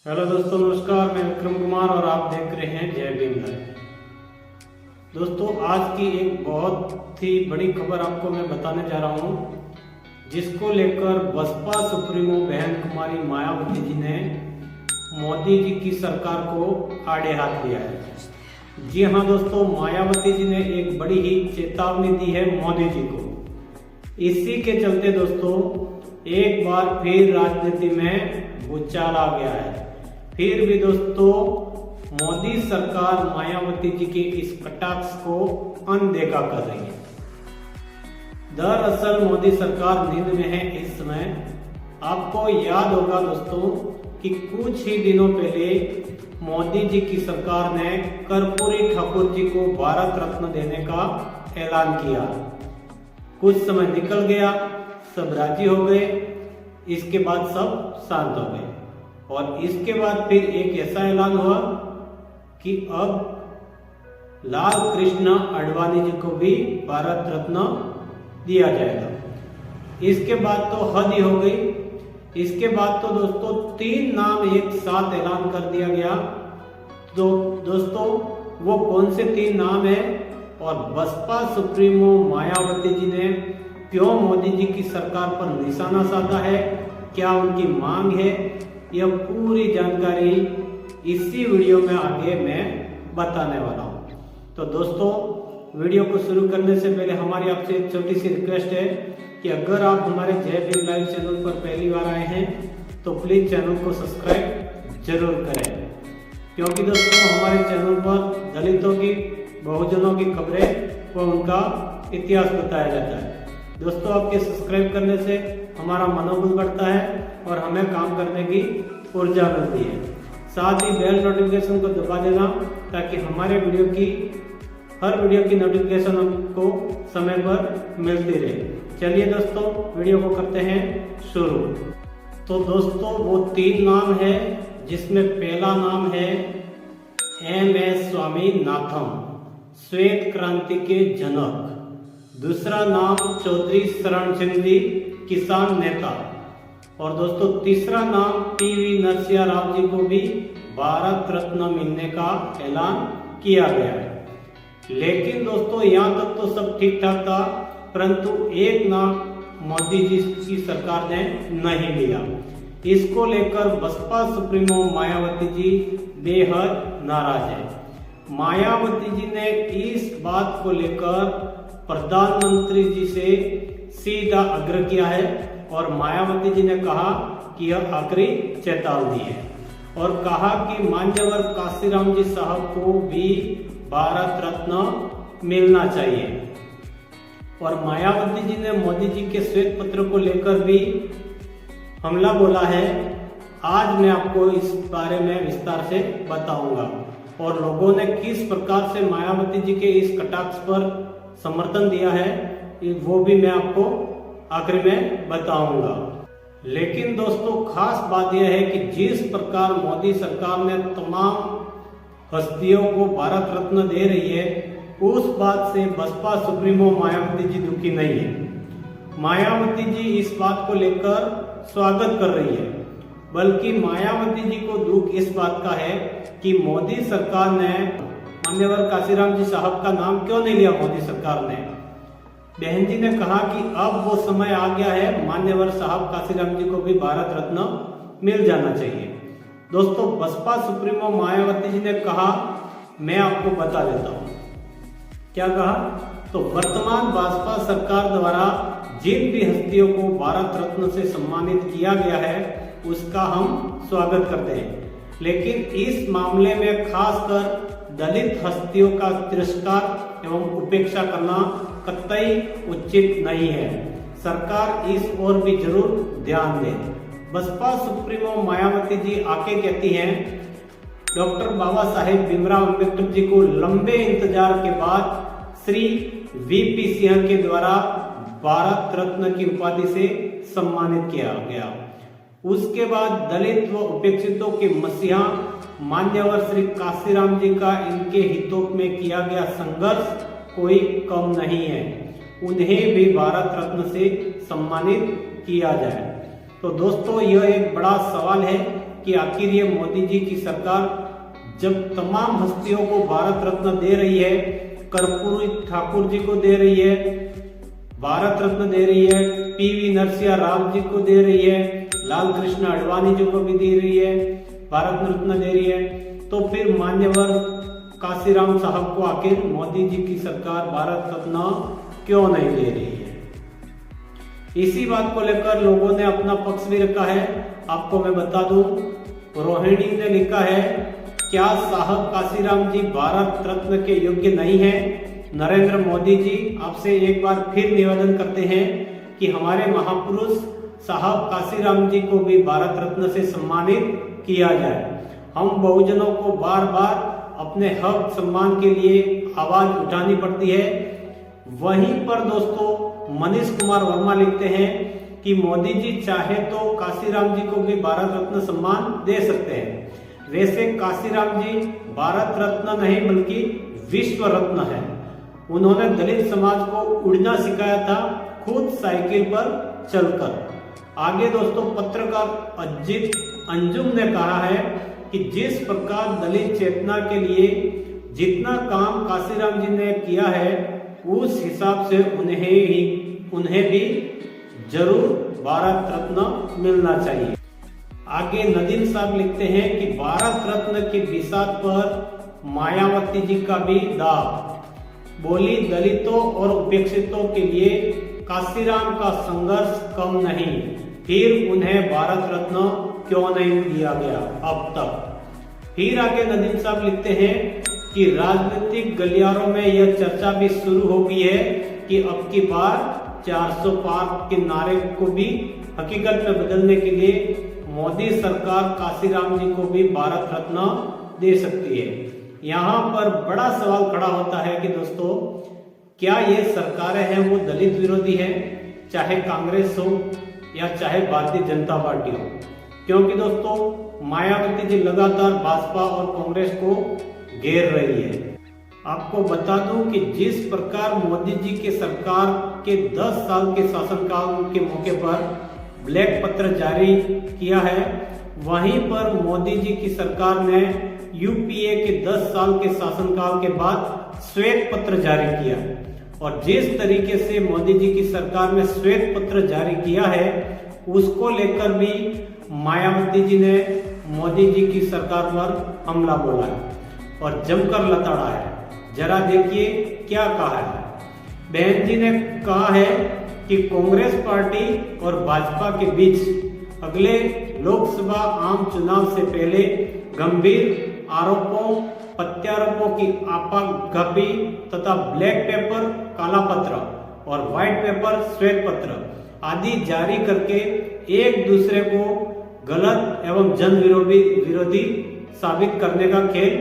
Hello दोस्तों, नमस्कार। मैं विक्रम कुमार और आप देख रहे हैं जय भीम लाइव। दोस्तों, आज की एक बहुत ही बड़ी खबर आपको मैं बताने जा रहा हूं, जिसको लेकर बसपा सुप्रीमो बहन कुमारी मायावती जी ने मोदी जी की सरकार को आड़े हाथ लिया है। जी हां दोस्तों, मायावती जी ने एक बड़ी ही चेतावनी दी है मोदी जी को। इसी के चलते दोस्तों एक बार फिर राजनीति में भूचाल आ गया है। फिर भी दोस्तों मोदी सरकार मायावती जी के इस कटाक्ष को अनदेखा कर रही है। दरअसल मोदी सरकार नींद में है इस समय। आपको याद होगा दोस्तों कि कुछ ही दिनों पहले मोदी जी की सरकार ने कर्पूरी ठाकुर जी को भारत रत्न देने का ऐलान किया। कुछ समय निकल गया, सब राजी हो गए, इसके बाद सब शांत हो गए और इसके बाद फिर एक ऐसा ऐलान हुआ कि अब लाल कृष्ण आडवाणी जी को भी भारत रत्न दिया जाएगा। इसके बाद तो हद ही हो गई। इसके बाद तो दोस्तों 3 नाम एक साथ ऐलान कर दिया गया। तो दोस्तों वो कौन से 3 नाम है और बसपा सुप्रीमो मायावती जी ने क्यों मोदी जी की सरकार पर निशाना साधा है, क्या उनकी मांग है, यह पूरी जानकारी इसी वीडियो में आगे मैं बताने वाला हूं। तो दोस्तों वीडियो को शुरू करने से पहले हमारी आपसे एक छोटी सी रिक्वेस्ट है कि अगर आप हमारे जय भीम लाइव चैनल पर पहली बार आए हैं तो प्लीज चैनल को सब्सक्राइब जरूर करें, क्योंकि दोस्तों हमारे चैनल पर दलितों की, बहुजनों की खबरें व उनका इतिहास बताया जाता है। दोस्तों आपके सब्सक्राइब करने से हमारा मनोबल बढ़ता है और हमें काम करने की ऊर्जा मिलती है। साथ ही बेल नोटिफिकेशन को दबा देना ताकि हमारे हर वीडियो की नोटिफिकेशन आपको समय पर मिलती रहे। चलिए दोस्तों वीडियो को करते हैं शुरू। तो दोस्तों वो 3 नाम है, जिसमें पहला नाम है MS स्वामीनाथन, श्वेत क्रांति के जनक। दूसरा नाम चौधरी शरण सिंह जी, किसान नेता। और दोस्तों तीसरा नाम PV नरसिम्हा राव जी को भी भारत रत्न मिलने का ऐलान किया गया है। लेकिन दोस्तों यहाँ तक तो सब ठीक ठाक था, परंतु एक नाम मोदी जी की सरकार ने नहीं लिया। इसको लेकर बसपा सुप्रीमो मायावती जी बेहद नाराज है। मायावती जी ने इस बात को लेकर प्रधानमंत्री जी से सीधा आग्रह किया है और मायावती जी ने कहा कि यह आखिरी चेतावनी है और कहा कि मान्यवर काशीराम जी साहब को भी भारत रत्न मिलना चाहिए। और मायावती जी ने मोदी जी के श्वेत पत्र को लेकर भी हमला बोला है। आज मैं आपको इस बारे में विस्तार से बताऊंगा और लोगों ने किस प्रकार से मायावती जी के इस कटाक्ष पर समर्थन दिया है वो भी मैं आपको आखिर में बताऊंगा। लेकिन दोस्तों खास बात यह है कि जिस प्रकार मोदी सरकार ने तमाम हस्तियों को भारत रत्न दे रही है, उस बात से बसपा सुप्रीमो मायावती जी दुखी नहीं है। मायावती जी इस बात को लेकर स्वागत कर रही है, बल्कि मायावती जी को दुख इस बात का है कि मोदी सरकार ने मान्यवर काशीराम जी साहब का नाम क्यों नहीं लिया। मोदी सरकार ने, बहन जी ने कहा कि अब वो समय आ गया है, मान्यवर साहब काशीराम जी को भी भारत रत्न मिल जाना चाहिए। दोस्तों बसपा सुप्रीमो मायावती जी ने कहा, मैं आपको बता देता हूं क्या कहा। तो वर्तमान भाजपा सरकार द्वारा जिन भी हस्तियों को भारत रत्न से सम्मानित किया गया है उसका हम स्वागत करते हैं, लेकिन इस मामले में खासकर दलित हस्तियों का तिरस्कार एवं उपेक्षा करना कतई उचित नहीं है। सरकार इस ओर भी जरूर ध्यान दे। बसपा सुप्रीमो मायावती जी आके कहती हैं, डॉक्टर बाबा साहेब भीमराव अम्बेडकर जी को लंबे इंतजार के बाद श्री VP सिंह के द्वारा भारत रत्न की उपाधि से सम्मानित किया गया। उसके बाद दलित व उपेक्षितों के मसीहा मान्यवर श्री काशीराम जी का इनके हितों में किया गया संघर्ष कोई कम नहीं है, उन्हें भी भारत रत्न से सम्मानित किया जाए। तो दोस्तों यह एक बड़ा सवाल है कि आखिर ये मोदी जी की सरकार जब तमाम हस्तियों को भारत रत्न दे रही है, कर्पूरी ठाकुर जी को दे रही है भारत रत्न दे रही है, पीवी नरसिम्हा राव जी को दे रही है, लाल कृष्ण आडवाणी जी को भी दे रही है, भारत रत्न दे रही है, तो फिर मान्यवर काशीराम साहब को आखिर मोदी जी की सरकार भारत रत्न क्यों नहीं दे रही है। इसी बात को लेकर लोगों ने अपना पक्ष भी रखा है। आपको मैं बता दूं, रोहिणी ने लिखा है, क्या साहब काशीराम जी भारत रत्न के योग्य नहीं है? नरेंद्र मोदी जी आपसे एक बार फिर निवेदन करते हैं कि हमारे महापुरुष साहब काशीराम जी को भी भारत रत्न से सम्मानित किया जाए। हम बहुजनों को बार बार अपने हक सम्मान के लिए आवाज उठानी पड़ती है। वहीं पर दोस्तों मनीष कुमार वर्मा लिखते हैं कि मोदी जी चाहे तो काशीराम जी को भी भारत रत्न सम्मान दे सकते हैं। वैसे काशीराम जी भारत रत्न नहीं बल्कि विश्व रत्न है। उन्होंने दलित समाज को उड़ना सिखाया था, खुद साइकिल पर चलकर। आगे दोस्तों पत्रकार अजीत अंजुम ने कहा है कि जिस प्रकार दलित चेतना के लिए जितना काम काशीराम जी ने किया है, उस हिसाब से उन्हें भी जरूर भारत रत्न मिलना चाहिए। आगे नदीम साहब लिखते हैं कि भारत रत्न की बिसात पर मायावती जी का भी दाव। बोली दलितों और उपेक्षितों के लिए काशीराम का संघर्ष कम नहीं, फिर उन्हें भारत रत्न क्यों नहीं दिया गया अब तक। फिर आगे नदीम साहब लिखते हैं कि राजनीतिक गलियारों में यह चर्चा भी शुरू हो गई है कि अब की बार 400 पार के नारे को भी हकीकत में बदलने के लिए मोदी सरकार काशीराम जी को भी भारत रत्न दे सकती है। यहाँ पर बड़ा सवाल खड़ा होता है कि दोस्तों, क्या ये सरकारें हैं वो दलित विरोधी है, चाहे कांग्रेस हो या चाहे भारतीय जनता पार्टी हो? क्योंकि दोस्तों मायावती जी लगातार भाजपा और कांग्रेस को घेर रही है। आपको बता दूं कि जिस प्रकार मोदी जी की सरकार के 10 साल के शासनकाल के मौके पर ब्लैक पत्र जारी किया है, वहीं पर मोदी जी की सरकार ने यूपीए के 10 साल के शासनकाल के बाद श्वेत पत्र जारी किया। और जिस तरीके से मोदी जी की सरकार ने श्वेत पत्र जारी किया है, उसको लेकर भी मायावती जी ने मोदी जी की सरकार पर हमला बोला है और जमकर लताड़ा है। जरा देखिए क्या कहा है। बहन जी ने कहा है कि कांग्रेस पार्टी और भाजपा के बीच अगले लोकसभा आम चुनाव से पहले गंभीर आरोपों प्रत्यारोपों की आपाधापी तथा ब्लैक पेपर काला पत्र और व्हाइट पेपर श्वेत पत्र आदि जारी करके एक दूसरे को गलत एवं जन विरोधी साबित करने का खेल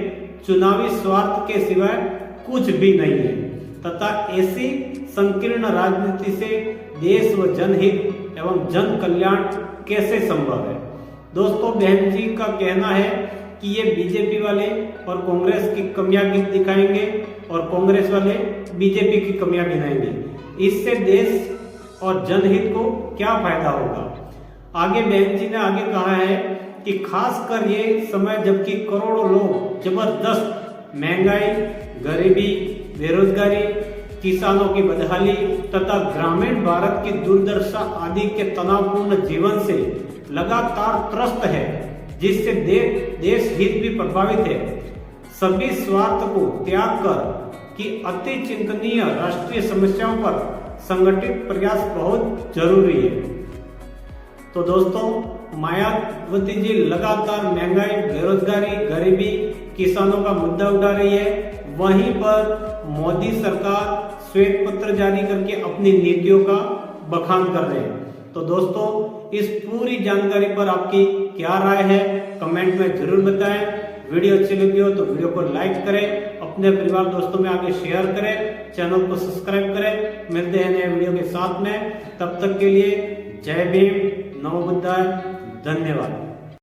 चुनावी स्वार्थ के सिवाय कुछ भी नहीं है तथा ऐसी संकीर्ण राजनीति से देश व जनहित एवं जन कल्याण कैसे संभव है। दोस्तों बहन जी का कहना है कि ये बीजेपी वाले और कांग्रेस की कमियां दिखाएंगे और कांग्रेस वाले बीजेपी की कमियां गिनाएंगे। इससे देश और जनहित को क्या फायदा होगा। आगे बहन जी ने आगे कहा है कि खासकर ये समय जबकि करोड़ों लोग जबरदस्त महंगाई, गरीबी, बेरोजगारी, किसानों की बदहाली तथा ग्रामीण भारत की दुर्दशा आदि के तनावपूर्ण जीवन से लगातार त्रस्त है, जिससे देश हित भी प्रभावित है। सभी स्वार्थ को त्याग कर कि अति चिंतनीय राष्ट्रीय समस्याओं पर संगठित प्रयास बहुत जरूरी है। तो दोस्तों मायावती जी लगातार महंगाई, बेरोजगारी, गरीबी, किसानों का मुद्दा उठा रही है, वहीं पर मोदी सरकार श्वेत पत्र जारी करके अपनी नीतियों का बखान कर रहे हैं। तो दोस्तों इस पूरी जानकारी पर आपकी क्या राय है कमेंट में जरूर बताएं। वीडियो अच्छी लगी हो तो वीडियो को लाइक करें, अपने परिवार दोस्तों में आगे शेयर करें, चैनल को सब्सक्राइब करें। मिलते हैं नए वीडियो के साथ में, तब तक के लिए जय भीम, नमो बुद्धाय, धन्यवाद।